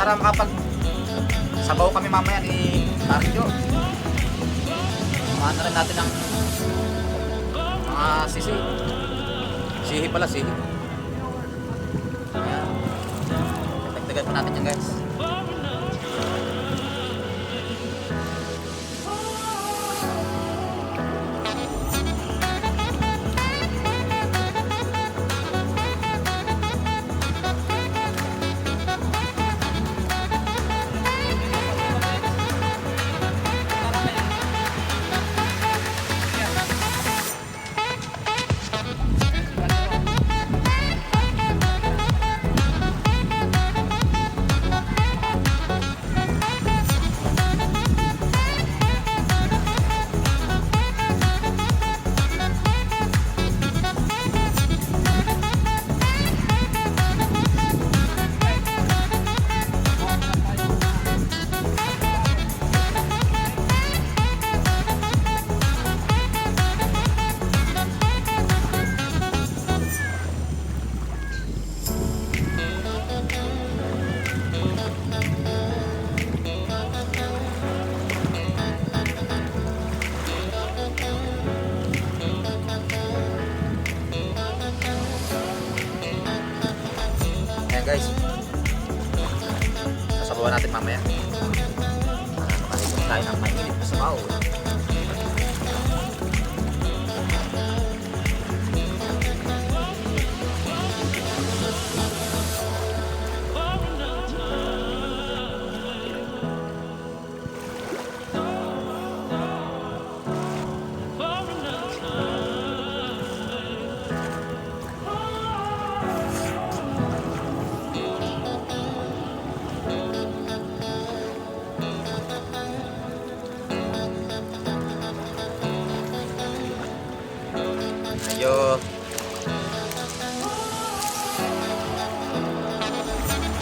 para makapag sabaw kami mamaya ni Arjo. Kumahan na rin natin ng mga sisi. Sihi pala, sihi. Ayan. Dagdagan pa natin yan guys. Guys, sasabawan natin mamaya para makalikot tayo ng mainit na sabaw.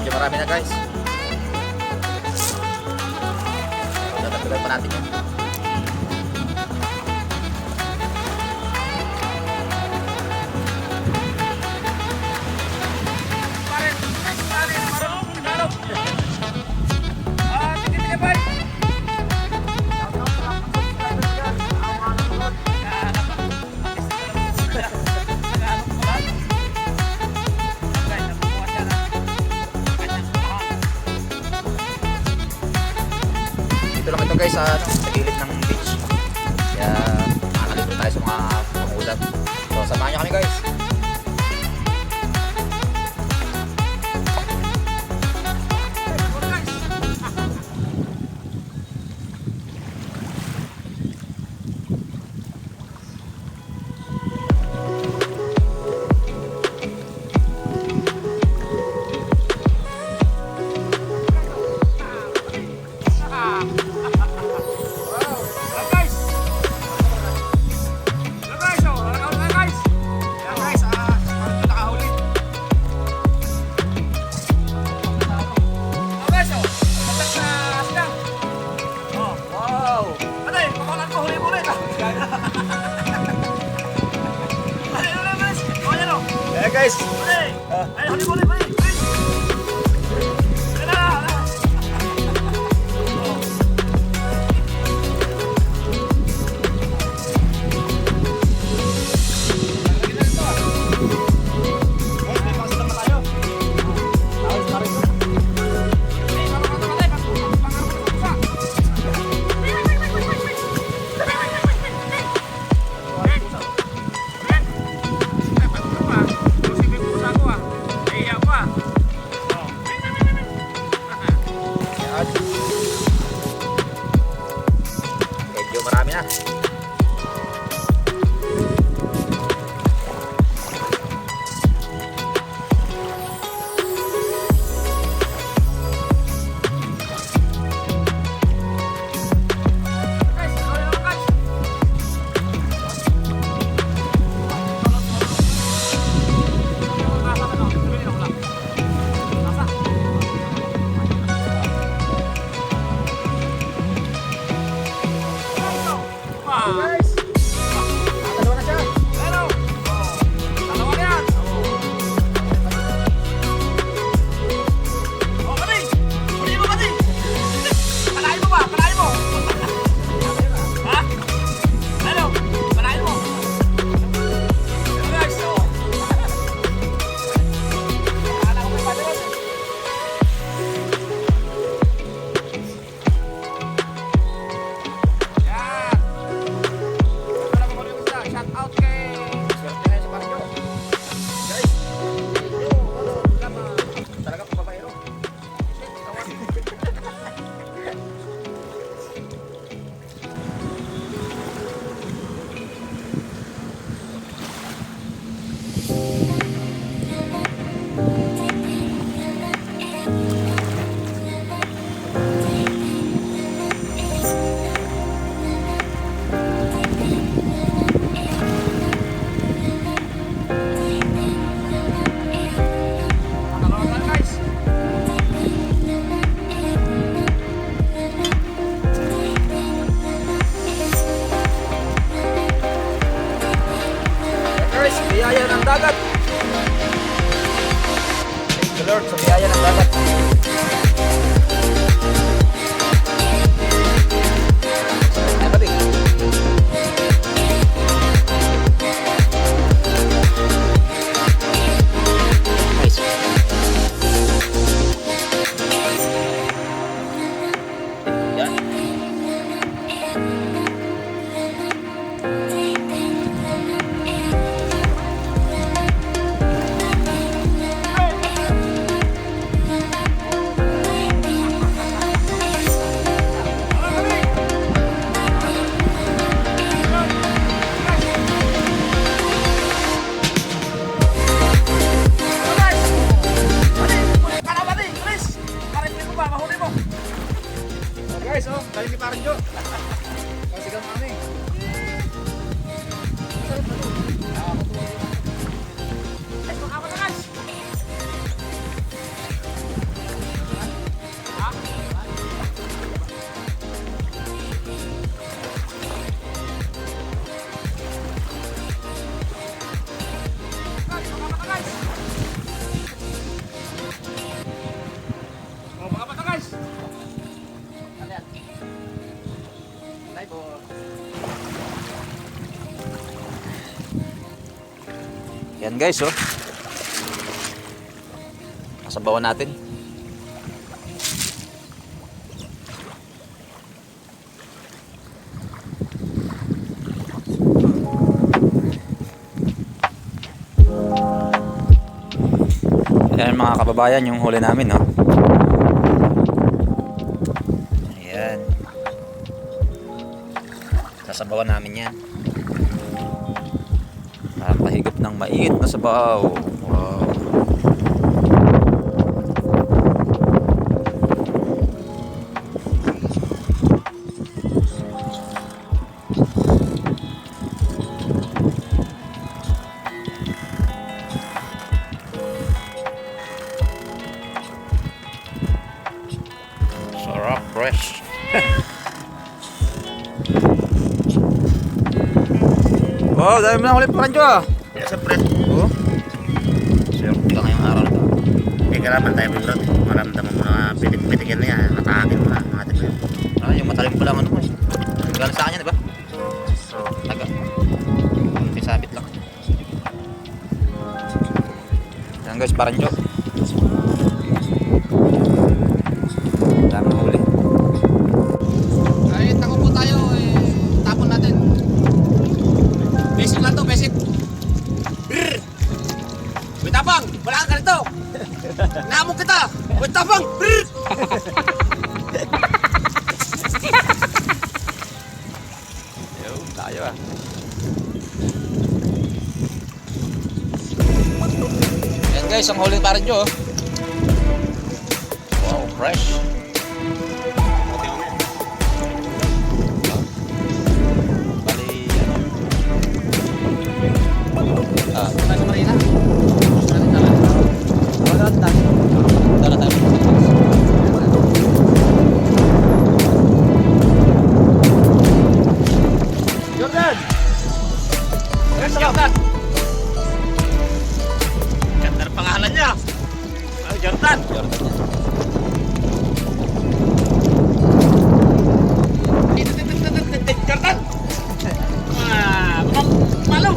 Medyo marami na guys. Dadagdagan pa natin yan. Dito lang ito guys sa gilid ng beach. Kaya makakalipin tayo sa mga pangulam. So samahan nyo kami guys. Guys, ay huli. Medyo marami na. dagat. Thank you Lord sa biyaya ng dagat. Ay, pati. Nice. Yan. Guys, oh, dali ni Parang Jo. Masigang kami. Yan guys, oh. Nasa bawah natin. Yan mga kababayan, yung huli namin, no. Ayan. Sasabawan namin yan. Pahigop ng mainit na sabaw. Wow. Sarap, fresh. Wow, dahil mo na ulit Parang Jo, ah. Ya, siyempre. Oo. Sure, ka ngayong araw na to. Kalaban tayo bro. Maramdaman mo na pitik-pitikin na yan. Atakin mo na. Ah, yung matalim pa lang ano mo. Galing sa kanya, di ba? Taga. Kunti sabit lang. Yan guys, Parang Jo. Dami huli. Kahit ako po tayo, tapon natin. Basic lang to, basic. Brrr! Uy, tapang! Wala kang ganito! Naamok kita! Uy, tapang! Brrr! Yo, tayo ah. Yan guys, ang huling Parang Jo. Wow, fresh. Sa Marina. Dala tayo. Jordan! Where's Jordan? Ganda ng pangalan niya. Oh, Jordan! Jordan! Malu!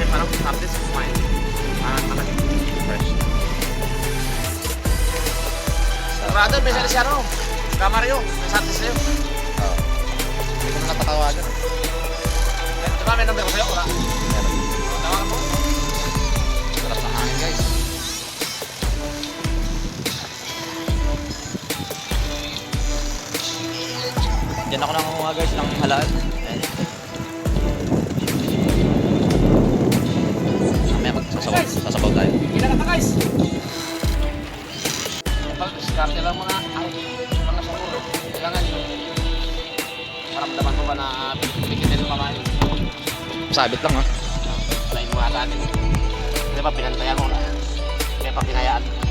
Parang artist smile. Parang fresh. Sigurado, may sali siya ro. Kamaryo, may artist sa'yo. Oo. Hindi ko na napatawagan. Diba may number ko sa'yo? Wala. Tawagan mo. Sarap ng hangin guys. Diyan ako nangunguha guys ng halaan. Mamaya sasabaw tayo. Ilan na guys? Pag-discarte lang muna. Ay, mga siguro. Kailangan yung maramdaman mo ba na bikitin yung mamahin. sabit lang ha. Palain mo nga sa atin. Di ba pinantayan mo na? Kaya pa pinayaan.